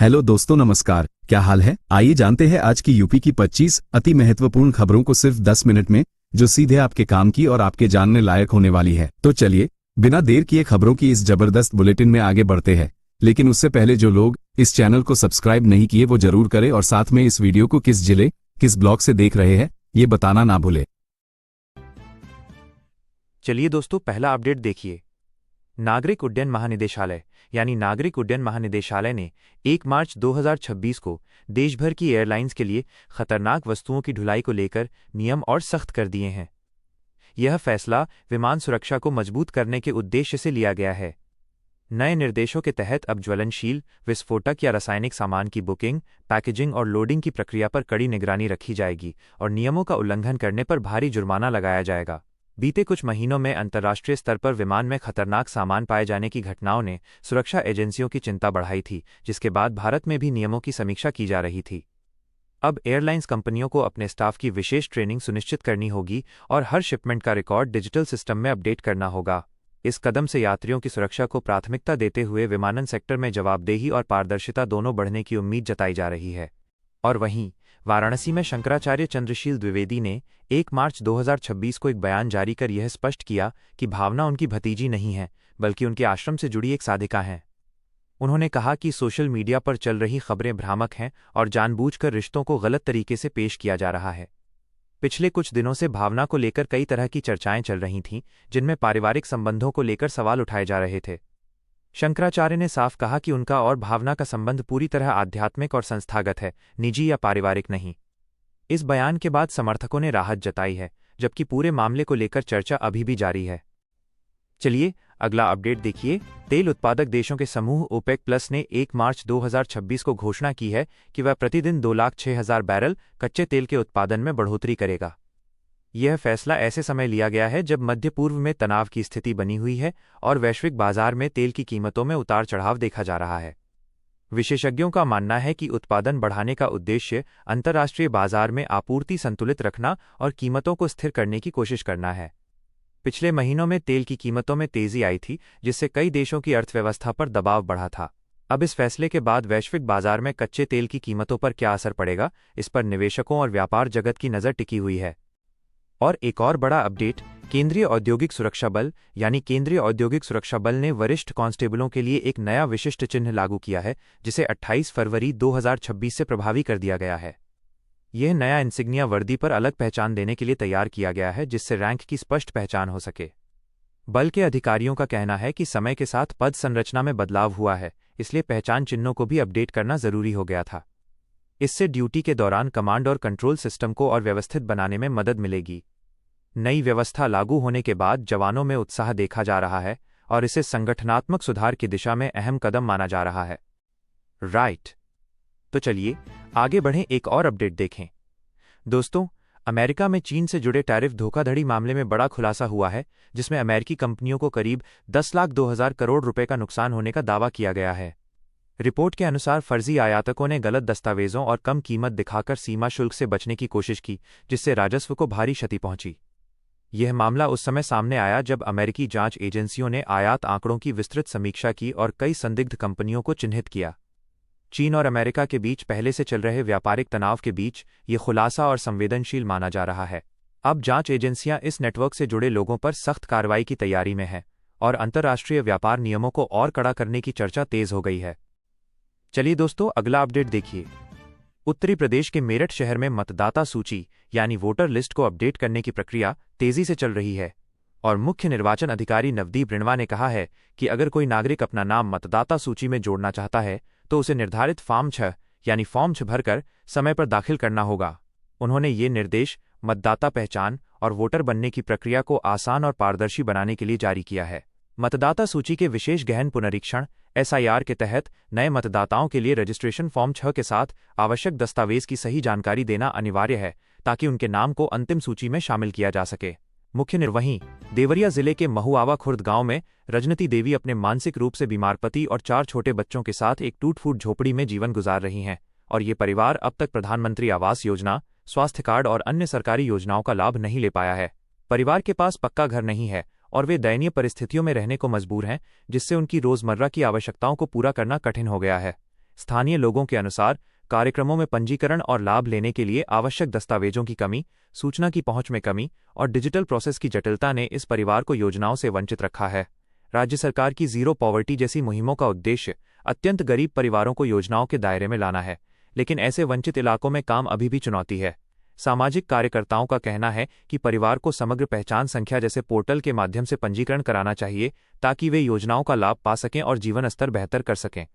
Hello दोस्तों, नमस्कार। क्या हाल है? आइए जानते हैं आज की यूपी की 25 अति महत्वपूर्ण खबरों को सिर्फ 10 मिनट में, जो सीधे आपके काम की और आपके जानने लायक होने वाली है। तो चलिए बिना देर किए खबरों की इस जबरदस्त बुलेटिन में आगे बढ़ते हैं। लेकिन उससे पहले जो लोग इस चैनल को सब्सक्राइब नहीं किए वो जरूर करें और साथ में इस वीडियो को किस जिले, किस ब्लॉक से देख रहे हैं ये बताना ना भूले। चलिए दोस्तों, पहला अपडेट देखिए। नागरिक उड्डयन महानिदेशालय यानी नागरिक उड्डयन महानिदेशालय ने 1 मार्च 2026 को देश भर की एयरलाइंस के लिए खतरनाक वस्तुओं की ढुलाई को लेकर नियम और सख्त कर दिए हैं। यह फैसला विमान सुरक्षा को मजबूत करने के उद्देश्य से लिया गया है। नए निर्देशों के तहत अब ज्वलनशील, विस्फोटक या रासायनिक सामान की बुकिंग, पैकेजिंग और लोडिंग की प्रक्रिया पर कड़ी निगरानी रखी जाएगी और नियमों का उल्लंघन करने पर भारी जुर्माना लगाया जाएगा। बीते कुछ महीनों में अंतर्राष्ट्रीय स्तर पर विमान में खतरनाक सामान पाए जाने की घटनाओं ने सुरक्षा एजेंसियों की चिंता बढ़ाई थी, जिसके बाद भारत में भी नियमों की समीक्षा की जा रही थी। अब एयरलाइंस कंपनियों को अपने स्टाफ की विशेष ट्रेनिंग सुनिश्चित करनी होगी और हर शिपमेंट का रिकॉर्ड डिजिटल सिस्टम में अपडेट करना होगा। इस कदम से यात्रियों की सुरक्षा को प्राथमिकता देते हुए विमानन सेक्टर में जवाबदेही और पारदर्शिता दोनों बढ़ने की उम्मीद जताई जा रही है। और वहीं वाराणसी में शंकराचार्य चंद्रशील द्विवेदी ने 1 मार्च 2026 को एक बयान जारी कर यह स्पष्ट किया कि भावना उनकी भतीजी नहीं है, बल्कि उनके आश्रम से जुड़ी एक साधिका हैं। उन्होंने कहा कि सोशल मीडिया पर चल रही खबरें भ्रामक हैं और जानबूझकर रिश्तों को गलत तरीके से पेश किया जा रहा है। पिछले कुछ दिनों से भावना को लेकर कई तरह की चर्चाएं चल रही थीं, जिनमें पारिवारिक संबंधों को लेकर सवाल उठाए जा रहे थे। शंकराचार्य ने साफ कहा कि उनका और भावना का संबंध पूरी तरह आध्यात्मिक और संस्थागत है, निजी या पारिवारिक नहीं। इस बयान के बाद समर्थकों ने राहत जताई है, जबकि पूरे मामले को लेकर चर्चा अभी भी जारी है। चलिए अगला अपडेट देखिए। तेल उत्पादक देशों के समूह ओपेक प्लस ने 1 मार्च 2026 को घोषणा की है कि वह प्रतिदिन 2,06,000 बैरल कच्चे तेल के उत्पादन में बढ़ोतरी करेगा। यह फैसला ऐसे समय लिया गया है जब मध्य पूर्व में तनाव की स्थिति बनी हुई है और वैश्विक बाजार में तेल की कीमतों में उतार चढ़ाव देखा जा रहा है। विशेषज्ञों का मानना है कि उत्पादन बढ़ाने का उद्देश्य अंतर्राष्ट्रीय बाजार में आपूर्ति संतुलित रखना और कीमतों को स्थिर करने की कोशिश करना है। पिछले महीनों में तेल की कीमतों में तेजी आई थी, जिससे कई देशों की अर्थव्यवस्था पर दबाव बढ़ा था। अब इस फैसले के बाद वैश्विक बाजार में कच्चे तेल की कीमतों पर क्या असर पड़ेगा, इस पर निवेशकों और व्यापार जगत की नज़र टिकी हुई है। और एक और बड़ा अपडेट, केंद्रीय औद्योगिक सुरक्षा बल यानी केंद्रीय औद्योगिक सुरक्षा बल ने वरिष्ठ कांस्टेबलों के लिए एक नया विशिष्ट चिन्ह लागू किया है, जिसे 28 फरवरी 2026 से प्रभावी कर दिया गया है। यह नया इंसिग्निया वर्दी पर अलग पहचान देने के लिए तैयार किया गया है, जिससे रैंक की स्पष्ट पहचान हो सके। बल के अधिकारियों का कहना है कि समय के साथ पद संरचना में बदलाव हुआ है, इसलिए पहचान चिन्हों को भी अपडेट करना जरूरी हो गया था। इससे ड्यूटी के दौरान कमांड और कंट्रोल सिस्टम को और व्यवस्थित बनाने में मदद मिलेगी। नई व्यवस्था लागू होने के बाद जवानों में उत्साह देखा जा रहा है और इसे संगठनात्मक सुधार की दिशा में अहम कदम माना जा रहा है। राइट, तो चलिए आगे बढ़ें, एक और अपडेट देखें। दोस्तों, अमेरिका में चीन से जुड़े टैरिफ धोखाधड़ी मामले में बड़ा खुलासा हुआ है, जिसमें अमेरिकी कंपनियों को करीब 10,02,000 करोड़ रुपए का नुकसान होने का दावा किया गया है। रिपोर्ट के अनुसार फर्जी आयातकों ने गलत दस्तावेजों और कम कीमत दिखाकर सीमा शुल्क से बचने की कोशिश की, जिससे राजस्व को भारी क्षति पहुंची। यह मामला उस समय सामने आया जब अमेरिकी जांच एजेंसियों ने आयात आंकड़ों की विस्तृत समीक्षा की और कई संदिग्ध कंपनियों को चिन्हित किया। चीन और अमेरिका के बीच पहले से चल रहे व्यापारिक तनाव के बीच ये खुलासा और संवेदनशील माना जा रहा है। अब जांच एजेंसियां इस नेटवर्क से जुड़े लोगों पर सख्त कार्रवाई की तैयारी में हैं और अंतर्राष्ट्रीय व्यापार नियमों को और कड़ा करने की चर्चा तेज हो गई है। चलिए दोस्तों, अगला अपडेट देखिए। उत्तरी प्रदेश के मेरठ शहर में मतदाता सूची यानी वोटर लिस्ट को अपडेट करने की प्रक्रिया तेजी से चल रही है और मुख्य निर्वाचन अधिकारी नवदीप रिणवा ने कहा है कि अगर कोई नागरिक अपना नाम मतदाता सूची में जोड़ना चाहता है तो उसे निर्धारित फॉर्म 6 यानी फॉर्म 6 भरकर समय पर दाखिल करना होगा। उन्होंने ये निर्देश मतदाता पहचान और वोटर बनने की प्रक्रिया को आसान और पारदर्शी बनाने के लिए जारी किया है। मतदाता सूची के विशेष गहन पुनरीक्षण SIR के तहत नए मतदाताओं के लिए रजिस्ट्रेशन फॉर्म 6 के साथ आवश्यक दस्तावेज की सही जानकारी देना अनिवार्य है, ताकि उनके नाम को अंतिम सूची में शामिल किया जा सके। मुख्य निर्वही देवरिया जिले के महुआवा खुर्द गांव में रजनती देवी अपने मानसिक रूप से बीमार पति और 4 छोटे बच्चों के साथ एक टूट-फूट झोपड़ी में जीवन गुजार रही हैं और ये परिवार अब तक प्रधानमंत्री आवास योजना, स्वास्थ्य कार्ड और अन्य सरकारी योजनाओं का लाभ नहीं ले पाया है। परिवार के पास पक्का घर नहीं है और वे दयनीय परिस्थितियों में रहने को मजबूर हैं, जिससे उनकी रोजमर्रा की आवश्यकताओं को पूरा करना कठिन हो गया है। स्थानीय लोगों के अनुसार कार्यक्रमों में पंजीकरण और लाभ लेने के लिए आवश्यक दस्तावेजों की कमी, सूचना की पहुंच में कमी और डिजिटल प्रोसेस की जटिलता ने इस परिवार को योजनाओं से वंचित रखा है। राज्य सरकार की जीरो पॉवर्टी जैसी मुहिमों का उद्देश्य अत्यंत गरीब परिवारों को योजनाओं के दायरे में लाना है, लेकिन ऐसे वंचित इलाकों में काम अभी भी चुनौती है। सामाजिक कार्यकर्ताओं का कहना है कि परिवार को समग्र पहचान संख्या जैसे पोर्टल के माध्यम से पंजीकरण कराना चाहिए ताकि वे योजनाओं का लाभ पा सकें और जीवन स्तर बेहतर कर सकें।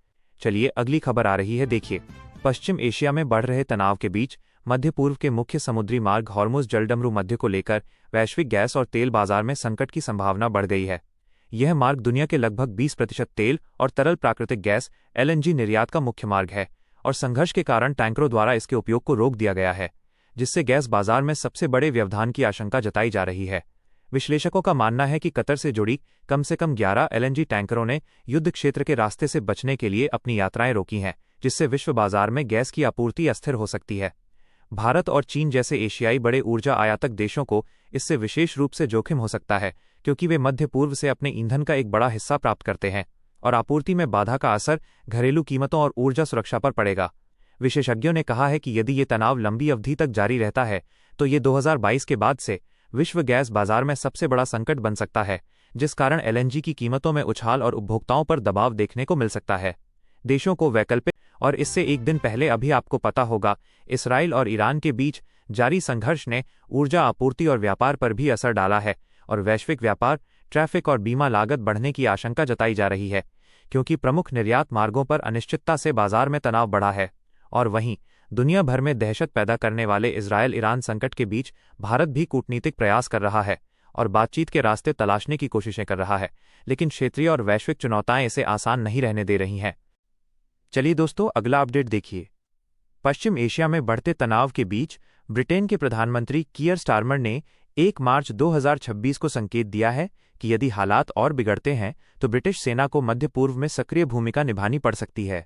चलिए अगली खबर आ रही है, देखिए। पश्चिम एशिया में बढ़ रहे तनाव के बीच मध्य पूर्व के मुख्य समुद्री मार्ग हॉर्मुज जलडमरू मध्य को लेकर वैश्विक गैस और तेल बाजार में संकट की संभावना बढ़ गई है। यह मार्ग दुनिया के लगभग 20% तेल और तरल प्राकृतिक गैस LNG निर्यात का मुख्य मार्ग है और संघर्ष के कारण टैंकरों द्वारा इसके उपयोग को रोक दिया गया है, जिससे गैस बाजार में सबसे बड़े व्यवधान की आशंका जताई जा रही है। विश्लेषकों का मानना है कि कतर से जुड़ी कम से कम 11 LNG टैंकरों ने युद्ध क्षेत्र के रास्ते से बचने के लिए अपनी यात्राएं रोकी हैं, जिससे विश्व बाजार में गैस की आपूर्ति अस्थिर हो सकती है। भारत और चीन जैसे एशियाई बड़े ऊर्जा आयातक देशों को इससे विशेष रूप से जोखिम हो सकता है, क्योंकि वे मध्य पूर्व से अपने ईंधन का एक बड़ा हिस्सा प्राप्त करते हैं और आपूर्ति में बाधा का असर घरेलू कीमतों और ऊर्जा सुरक्षा पर पड़ेगा। विशेषज्ञों ने कहा है कि यदि ये तनाव लंबी अवधि तक जारी रहता है तो ये 2022 के बाद से विश्व गैस बाजार में सबसे बड़ा संकट बन सकता है, जिस कारण LNG की कीमतों में उछाल और उपभोक्ताओं पर दबाव देखने को मिल सकता है। देशों को वैकल्पिक और इससे एक दिन पहले अभी आपको पता होगा, इसराइल और ईरान के बीच जारी संघर्ष ने ऊर्जा आपूर्ति और व्यापार पर भी असर डाला है और वैश्विक व्यापार, ट्रैफिक और बीमा लागत बढ़ने की आशंका जताई जा रही है, क्योंकि प्रमुख निर्यात मार्गों पर अनिश्चितता से बाजार में तनाव बढ़ा है। और वहीं दुनिया भर में दहशत पैदा करने वाले इजरायल-ईरान संकट के बीच भारत भी कूटनीतिक प्रयास कर रहा है और बातचीत के रास्ते तलाशने की कोशिशें कर रहा है, लेकिन क्षेत्रीय और वैश्विक चुनौतियां इसे आसान नहीं रहने दे रही हैं। चलिए दोस्तों, अगला अपडेट देखिए। पश्चिम एशिया में बढ़ते तनाव के बीच ब्रिटेन के प्रधानमंत्री कीयर स्टारमर ने 1 मार्च 2026 को संकेत दिया है कि यदि हालात और बिगड़ते हैं तो ब्रिटिश सेना को मध्य पूर्व में सक्रिय भूमिका निभानी पड़ सकती है।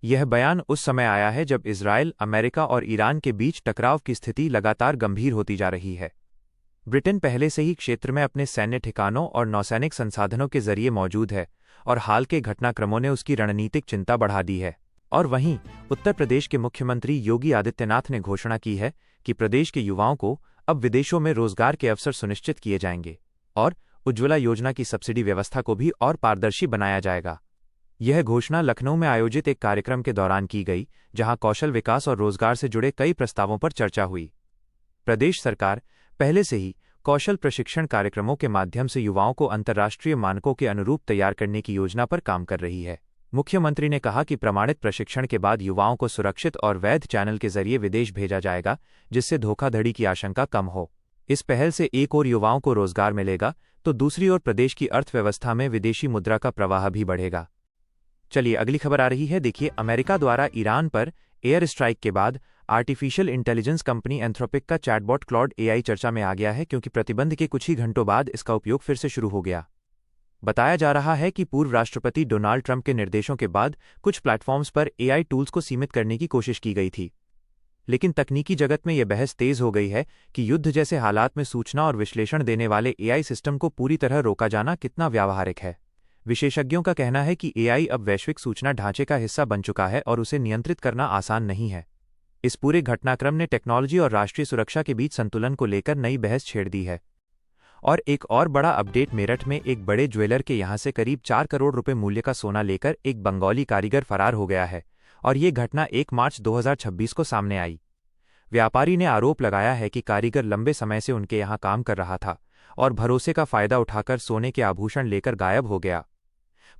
यह बयान उस समय आया है जब इजरायल, अमेरिका और ईरान के बीच टकराव की स्थिति लगातार गंभीर होती जा रही है। ब्रिटेन पहले से ही क्षेत्र में अपने सैन्य ठिकानों और नौसैनिक संसाधनों के जरिए मौजूद है और हाल के घटनाक्रमों ने उसकी रणनीतिक चिंता बढ़ा दी है। और वहीं उत्तर प्रदेश के मुख्यमंत्री योगी आदित्यनाथ ने घोषणा की है कि प्रदेश के युवाओं को अब विदेशों में रोजगार के अवसर सुनिश्चित किए जाएंगे और उज्ज्वला योजना की सब्सिडी व्यवस्था को भी और पारदर्शी बनाया जाएगा। यह घोषणा लखनऊ में आयोजित एक कार्यक्रम के दौरान की गई, जहां कौशल विकास और रोजगार से जुड़े कई प्रस्तावों पर चर्चा हुई। प्रदेश सरकार पहले से ही कौशल प्रशिक्षण कार्यक्रमों के माध्यम से युवाओं को अंतर्राष्ट्रीय मानकों के अनुरूप तैयार करने की योजना पर काम कर रही है। मुख्यमंत्री ने कहा कि प्रमाणित प्रशिक्षण के बाद युवाओं को सुरक्षित और वैध चैनल के जरिए विदेश भेजा जाएगा, जिससे धोखाधड़ी की आशंका कम हो। इस पहल से एक ओर युवाओं को रोजगार मिलेगा तो दूसरी ओर प्रदेश की अर्थव्यवस्था में विदेशी मुद्रा का प्रवाह भी बढ़ेगा। चलिए अगली खबर आ रही है, देखिए। अमेरिका द्वारा ईरान पर एयर स्ट्राइक के बाद आर्टिफिशियल इंटेलिजेंस कंपनी एंथ्रोपिक का चैटबॉट क्लॉड AI चर्चा में आ गया है, क्योंकि प्रतिबंध के कुछ ही घंटों बाद इसका उपयोग फिर से शुरू हो गया। बताया जा रहा है कि पूर्व राष्ट्रपति डोनाल्ड ट्रंप के निर्देशों के बाद कुछ प्लेटफॉर्म्स पर AI टूल्स को सीमित करने की कोशिश की गई थी, लेकिन तकनीकी जगत में यह बहस तेज हो गई है कि युद्ध जैसे हालात में सूचना और विश्लेषण देने वाले AI सिस्टम को पूरी तरह रोका जाना कितना व्यावहारिक है। विशेषज्ञों का कहना है कि AI अब वैश्विक सूचना ढांचे का हिस्सा बन चुका है और उसे नियंत्रित करना आसान नहीं है। इस पूरे घटनाक्रम ने टेक्नोलॉजी और राष्ट्रीय सुरक्षा के बीच संतुलन को लेकर नई बहस छेड़ दी है। और एक और बड़ा अपडेट, मेरठ में एक बड़े ज्वेलर के यहां से करीब 4 करोड़ रुपए मूल्य का सोना लेकर एक बंगाली कारीगर फरार हो गया है और ये घटना 1 मार्च 2026 को सामने आई। व्यापारी ने आरोप लगाया है कि कारीगर लंबे समय से उनके यहां काम कर रहा था और भरोसे का फायदा उठाकर सोने के आभूषण लेकर गायब हो गया।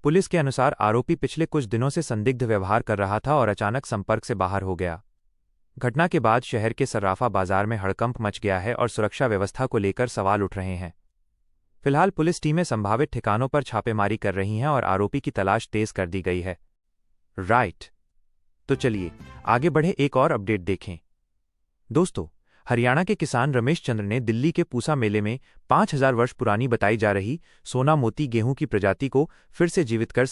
पुलिस के अनुसार आरोपी पिछले कुछ दिनों से संदिग्ध व्यवहार कर रहा था और अचानक संपर्क से बाहर हो गया। घटना के बाद शहर के सर्राफा बाजार में हड़कंप मच गया है और सुरक्षा व्यवस्था को लेकर सवाल उठ रहे हैं। फिलहाल पुलिस टीमें संभावित ठिकानों पर छापेमारी कर रही हैं और आरोपी की तलाश तेज कर दी गई है। तो चलिए आगे बढ़े, एक और अपडेट देखें। दोस्तों, हरियाणा के किसान रमेश चंद्र ने दिल्ली के पूसा मेले में 5000 वर्ष पुरानी बताई जा रही सोना मोती गेहूं की प्रजाति को फिर से जीवित कर